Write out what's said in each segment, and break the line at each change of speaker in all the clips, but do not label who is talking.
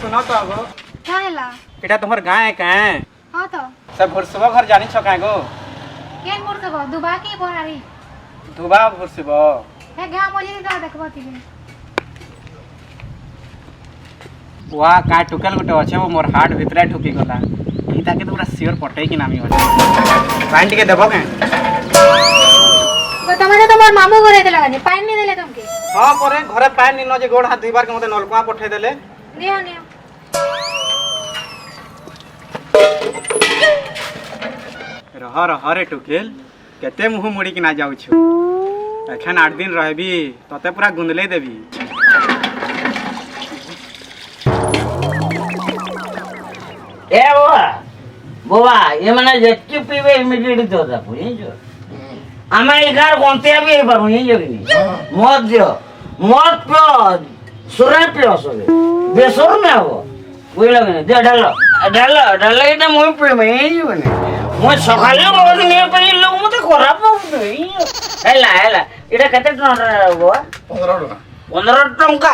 सुनो तो आगो
क्या हैला
एटा तुम्हार गाय है काहे
हां तो
सब भुरसबा घर जानी छ काहे गो
केन मोर सब दुबा के बोरारी
दुबा भुरसबा
हे गा मोली दा देखबो तिले
वाह का टुकल गुटे अच्छे वो मोर हार्ट भितरे ठुकी गला ई ताके तो पूरा सियर पटई कि नामी होले पानी के देबो के
तमने तो मोर मामू घरे देला गानी पानी नहीं देले तुमके
हां परे घरे पानी न जे गोड़ हाथ धुइबार के मते नलकुआ पठे देले
नियो नियो
रह रह रे टुकेल केते मुंह मुड़ी कि ना जाउ छु एखन 8 दिन रहबी तते पूरा गुंदले देबी
ए बाबा ये मैंने जेटकी पीवे इमीडिएटली तो था पुनी जो आमा एगार कोंते भी है पर ये जो नहीं मत पियो सुरे पियो सोले बेसुर में हो वो लगे दे डालो इतना मुंह पे में ये जो नहीं मुझे सकाले बहुत नहीं पे लोग मुझे खराब हो गए हेला इधर कितने टन रहा है वो 15 टंका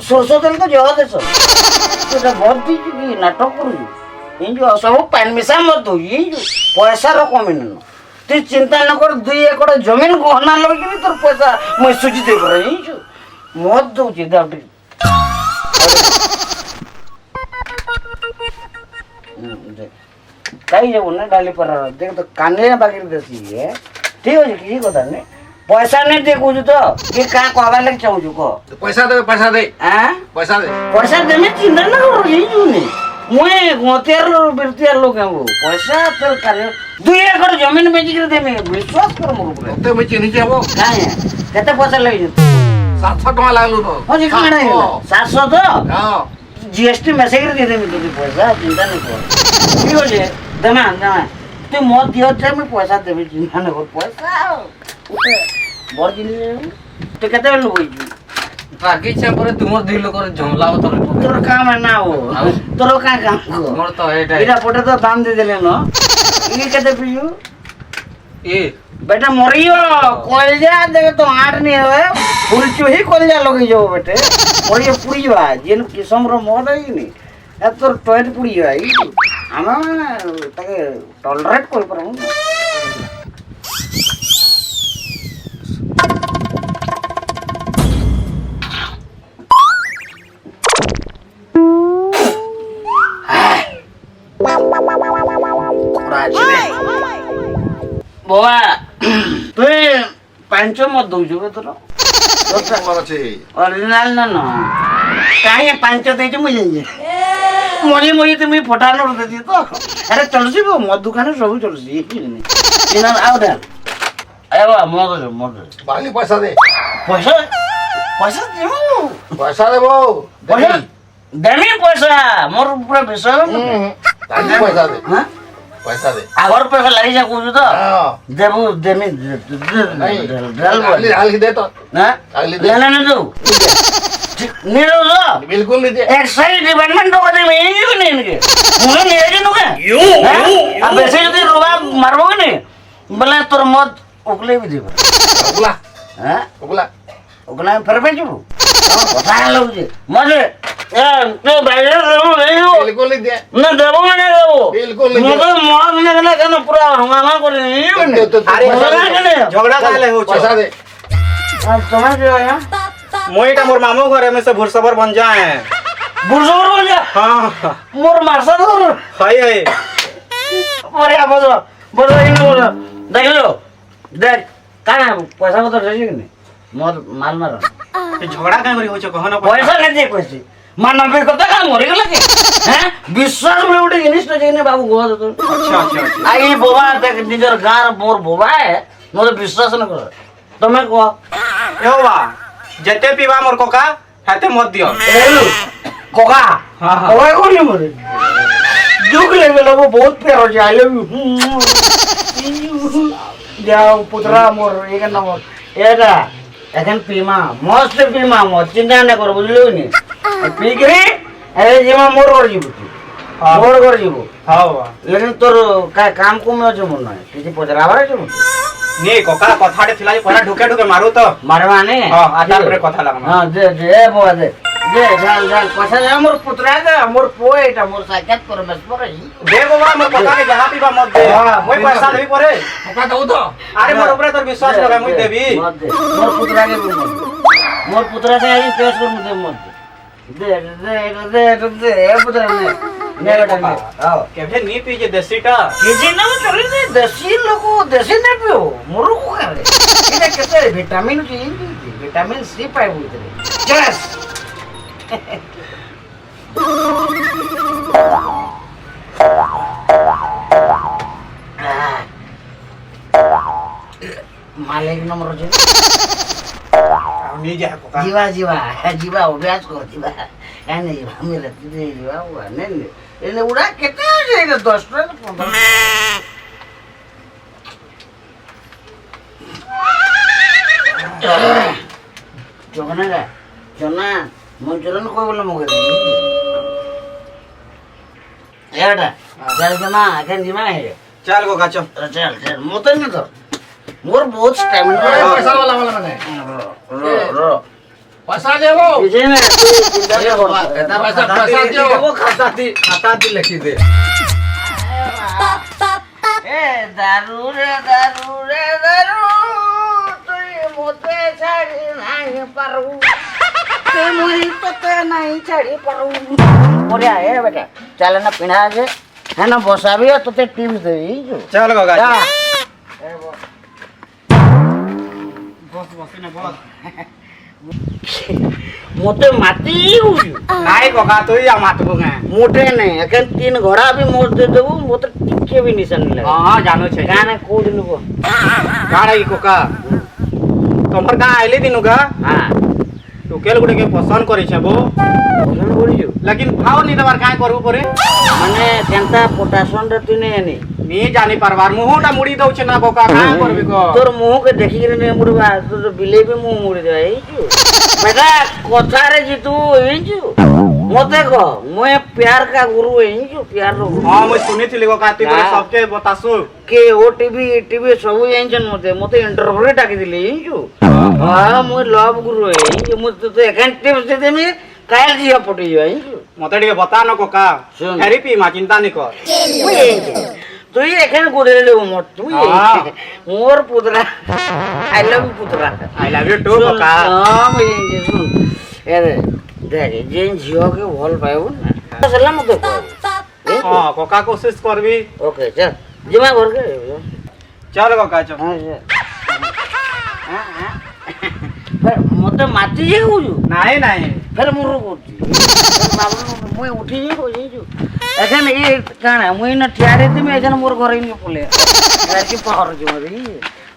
सरसों तेल तो जो दे सो तो बहुत भी नाटक करू इन जो सब पानी मिसा मत दो ये जो पैसा रखो मैंने तू चिंता न कर 2 एकड़ जमीन को हना लगे भी तोर पैसा मैं सुझी दे रही जो मत दो जी दावटी कहीं जब उन्हें डाली पर देख तो काने बाकी देसी है ठीक है किसी को तो नहीं पैसा नहीं दे कुछ तो ये का कहबा लग चाहू को
पैसा दे
हां
पैसा दे
में चिंता ना करो ये जो नहीं मुए गोतेर बिरतिया लोग हैं वो पैसा तो करे 2 एकड़ जमीन बेच के दे मैं विश्वास कर मोर ऊपर
ते मैं चिन्ह जाबो
काहे केते पैसा लगे
700 टका लागलो तो
हो जी काना है 700 तो
हां
जीएसटी मैसेज दे दे मैं तुझे पैसा चिंता नहीं कर ठीक हो जे दमा तू मत दियो जे मैं पैसा देबे चिंता नहीं कर पैसा बड़ जिनिस तो केते लोग
बाकी छे पर तुमर दुई लोकर झमला तोर
तोर काम है ना वो तोर का काम को
मोर तो एटा
इरा पोटे तो दाम दे देले न ये केते पियो
ए
बेटा मरियो कोलजा देखे तो आठ नहीं है पुरचो ही कोलजा लगे जो बेटे मरियो पुरिवा जेन किसम रो मोद है नहीं ए तोर टॉयलेट पुरियो है आमा ताके टॉलरेट कोई पर हूं बाबा तू पांचो मत दो जो तोर
मोर छे
ओरिजिनल ना काहे पांचो दे मुझे मोरी तुम फटानो देती तो अरे चल सी वो मत दुकान सब चल सी इना आउ दे अरे बा मत
बाली पैसा दे
पैसा
दे वो
पैसा देमी पैसा मोर पूरा विश्वास
पैसा दे
हां
पैसा दे
आगर पैसा लगी जा कुछ तो
हां
देबो देमी
हाल दे तो
ना लेना नहीं दो नहीं दो
बिल्कुल नहीं दे
एक्साइज डिपार्टमेंट को दे मैं ही नहीं इनके मुझे नहीं है नुके यो अब ऐसे यदि रोबा मारबो नहीं बोले तोर मत उगले भी देबो
उगला
हैं उगला फिर बेचबो बता लो जी मजे तो बाजार देबो
बिल्कुल नहीं दे
ना देबो ना देबो
बिल्कुल नहीं
मुझे मौत ने कहना कहना पूरा हंगामा कर नहीं
अरे झगड़ा काले हो
पैसा दे
अब समझ गए यार
मोईटा मोर मामू घरे में से भुरसबर बन जाए
बुरजोर बोल जा
हां
मोर मारसा दो
हाय
अरे बोलो इन बोलो देख लो देख काना पैसा तो दे कि नहीं मोर माल मार
झगड़ा काहे करी हो छ कहना
पैसा नहीं दे पैसे मानव कथा का मरे गेला के हैं विश्वास में उठे जिनिस तो जेने बाबू गोवा तो
अच्छा
आई बोबा देख निजर गार मोर बोबा है मोर विश्वास न कर तमे को
एवा जते पीवा मोर कोका हाते मत दियो
एलु कोका
हां
कोका कोनी मोरे दुख ले गेलो वो बहुत प्यार हो आई लव यू जाओ पुत्रा मोर एक नंबर एटा এখন পিমা মস্ত পিমা মো চিন্তা না কর বুঝলো নি পি করে আরে যেমা মোর কর দিব মোর কর দিব
हां बा
लेकिन तोर का काम को में जो मन है किसी पचरावर है जो
नी कोका कथाडे थिला जे परा ढुके ढुके मारू तो
मारवा ने
हां आधार पर कथा लागना
हां दे दे बो दे দে ঝাল ঝাল পয়সা দে মোর পুত্রা দে মোর পুଅ এটা মোর সাক্ষাৎ পরমেশ্বর
দে বাবা মোর ককাকে যাহা পিবা মত দে মই পয়সা দেবি পরে
পকা দউ তো
আরে মোর উপরে তোর বিশ্বাস লগাই মই দেবি
মত দে মোর পুত্রাকে মত দে মোর পুত্রাকে আজ পেশ কর মত মত দে দে দে দে দে এ পুত্রা নে নে বেটা নে আও
কেভে নি পি যে দেশিটা
কেজি না চলি দে দেশি লোক দেশি নে পিও মোর কো করে এটা কেতে ভিটামিন কি ভিটামিন সি পাইবো ইতরে চস मालिक नंबर जो
নি যা ককা
जीवा जीवा जीवा अभ्यास कर जीवा है नहीं जीवा मेरे तुझे जीवा हुआ नहीं ये उड़ा कितने हो जाएगा 10 मिनट 15 जोना का जोना मंचूरियन कोई बोला मुझे यार चल जमा अखन जमा है
চল ককা চল
चल चल मोतन न तो मोर बहुत स्टैमिना
পয়সা वाला वाला মানে
रो
পয়সা দেবো
इसे में चिंता
ये
करो
এটা পয়সা পয়সা দিও
वो खाता दी लिखी दे
ए दारू रे दारू तुई मोते छाड़ी नहीं पारू ते मुई तो नहीं छाड़ी पारू बोलिया ए बेटा चल ना पिना जे है ना बसा भी तो ते टिप्स दे जो
চল ককা
जा
বস বস না বস
मोते माती हुई
নাই ককা তুই আ মাতবো না
मोटे नहीं अकन 3 घोड़ा भी मोड़ दे देबू मोते टिके भी निशान नहीं लगे
हां জানো छै
गाने कोड लुगो
কাড়া ই ককা তোমার গাঁ আইলি দিনু গা
हां
টুকেল গুড়ে কে পছন্দ করিছে বো
भोजन बोलियो
लेकिन भाव नी देवार काय करबो परे
माने केनता पोटाशन रे तू नहीं आनी
नी जानी परवार मुहटा मुड़ी दउछे ना कका काय करबी को
तोर मुंह के देखि के नहीं मुड़बा तो बिले भी मुंह मुड़ी दे ई जो बेटा कथा रे जी तू ई जो मते को मैं प्यार का गुरु है ई जो प्यार रो
हां मैं सुनिथिली कका ती करे सबके बतासु
के ओ टीवी सब एंजन मते इंटरव्यू टाकी दिले ई जो हां मैं लव गुरु है ई जो मुझे तो एकान टिप्स दे में कायल जिया पटी जो ई जो
मते टिके बता न कका
सुन।
थेरेपी मा चिंता नी कर
তুই এখানে গুড়ে লে মোর তুই
হ্যাঁ।
মোর পুত্রা আই লাভ ইউ পুত্রা
आई लव यू टू कका
हम ये सुन এরে দেখ যে ঝিওকে ভাল পাইব না আসলে মতে কই
हां कका कोशिश करबी
ওকে চল জিমা ঘরকে
चल कका चल
মতে মাতি যে গুজু
নাই নাই
ফের মুরু করছি মুই উঠি যাই কইছু এখন এই কানা মুই না ঠিয়ারে তুমি এখন মোর ঘরে নি পলে আর কি পাহর কি মরি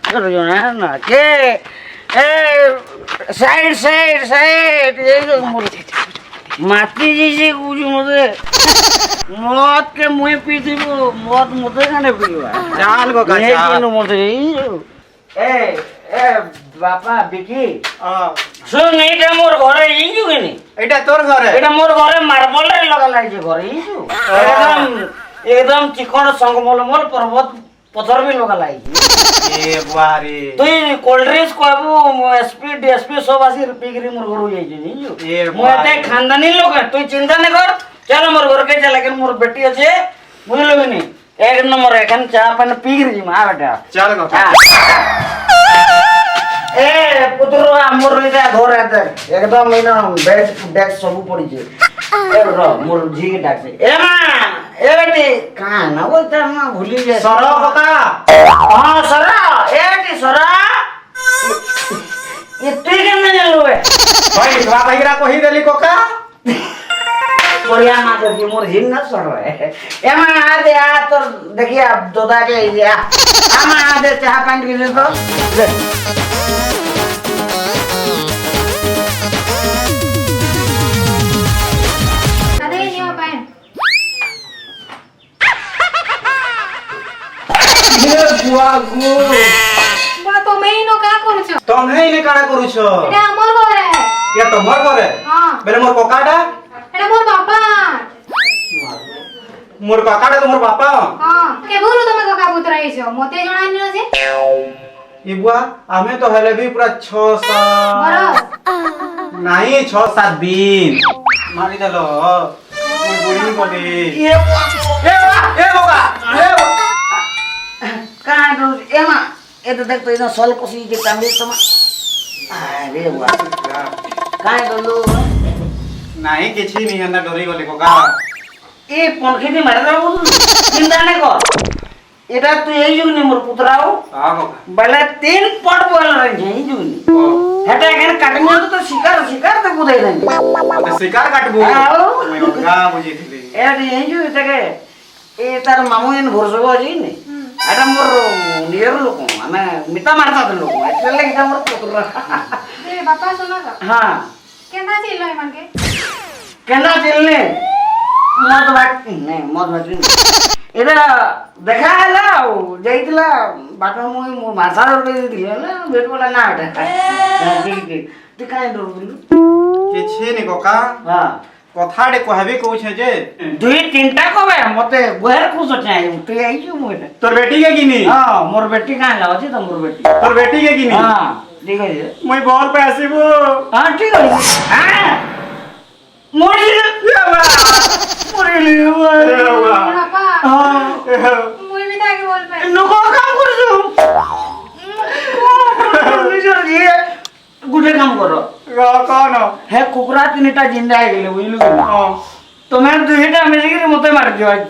করো না না কে এ সাইড এই মোর মাতি যে গুজু মতে মদ के मुई पी दिबो मद मते काने पीवा
चल कका
ये
चल
किनो मते ए ए बापा बिकी
हां
শুন এইটা মোর ঘরে ইঞ্জু কেনি
এটা তোর ঘরে
এটা মোর ঘরে মার্বল রে লাগা লাগছে ঘরে ইঞ্জু একদম একদম চিকন সংগমল মোর পর্বত পথর भी লাগা লাগছে
ए बुआरी
তুই কোল্ড ড্রিঙ্কস কইবু এসপি ডিএসপি সব আসি পিগরি মোর ঘর যাইছে ইঞ্জু
এ
মোতে খানদানি লোক তুই চিন্তা না কর চল মোর ঘর কে চল মোর বেটি আছে বুঝলো নি এক নম্বর এখান চা পান পিগরি মা বেটা
चल कका
ए पुत्र मोर इटा घर आते एकदम इन बेड डेस्क सब पड़ी छे ए रो मोर जी के डाक ए मां ए बेटी कहां ना बोलता ना भूली जाए
सरो कका
हां सरा ए बेटी सरा ये तू केन जानलु बे
भाई बा भाईरा कहि देली कका
बढ़िया मां तो मोर जिन ना सरो ए मां आ दे आ तो देखिए अब दोदा के आ मां आ दे चाह पानी के दे तो ले
అదే నియో పైన
ये बुआ गो
বড় তুমি নো কা করছো
तमे इने काना करूछो
এটা আমার ঘরে
ये तमर घरे
হ্যাঁ
बेले मोर ककाटा
এটা মোর বাবা
मोर ककाटा तो मोर बापा
হ্যাঁ কেবল তুমি কাকা পুত্র আইছো মতে জଣାইনি না যে
ये बुआ हमें तो हेले भी पूरा 6 साल
বরস
ନାହିଁ 6-7 ଦିନ ମାରିଦେଲ ମୁଁ ବୁଢ଼ୀ ଗଲି
ଏ
ବାବା
କାଁ ଡରୁଛି ଏ ମା ଏ ତ ଦେଖ ତ ଏଇନା ସଲ କଷି ଯେ କାନ୍ଦି ତମା ଆରେ ବା କାଁ ଡରଲୁ
ନାହିଁ କିଛି ନି ହେନ୍ତା ଡରି ଗଲି କକା
ଏ ପଣଖିଟି ମାରିଦେବା ବୁଝୁଛୁ ଚିନ୍ତା ନାଇଁ କର এটা তুই এই যুগনি মোর পুতরাও
ହଁ କକା
বলে 3 পট বল রইছে এই যুগনি হেটা এখানে কাটিনি তো শিকার শিকার তো বুঝাই নাই
মতে শিকার কাটবো মই অলগা বুঝিଥିଲି
এই যুগ এটাকে এ তার মামু এন ভরসব আছে নি এটা মোর নিয়র লোক আমি মিতা মারতা লোক এটা লাগি মোর পুতরা
ए बापा सुनो तो
হ্যাঁ
केना चिल्लो एमन के
কেনা চিলনে মদ বাট নে মদ বাট এটা দেখা হলা যাইতলা বাট মুই মোর মাথা ধরে দিলে না বেট বলা না এটা তুই কাই ডরুলু
କିଛି ନି କକା
হ্যাঁ
କଥାଟେ କହିବି କହୁଛେ ଯେ
2-3টা কবে মতে বহের খুশ চাই তুই আইছু মুই এটা
তোর বেটি কে কিনি
হ্যাঁ মোর বেটি কাই লাগাছি তো মোর বেটি
তোর বেটি কে কিনি
হ্যাঁ ঠিক আছে
মই বল पे আসিবো
হ্যাঁ ঠিক আছে হ্যাঁ মরিল মরিল
बापा
হ্যাঁ
मुई भी ताके बोल पे
नको কাম করছো নিজের দিয়ে গুটে কাম করো
কোন
হে কুকুরা 3টা জিন্দা হয়ে গেলে বুঝলু
ହଁ
তোমার 2টা মিশিয়ে মতে মার দিও আজ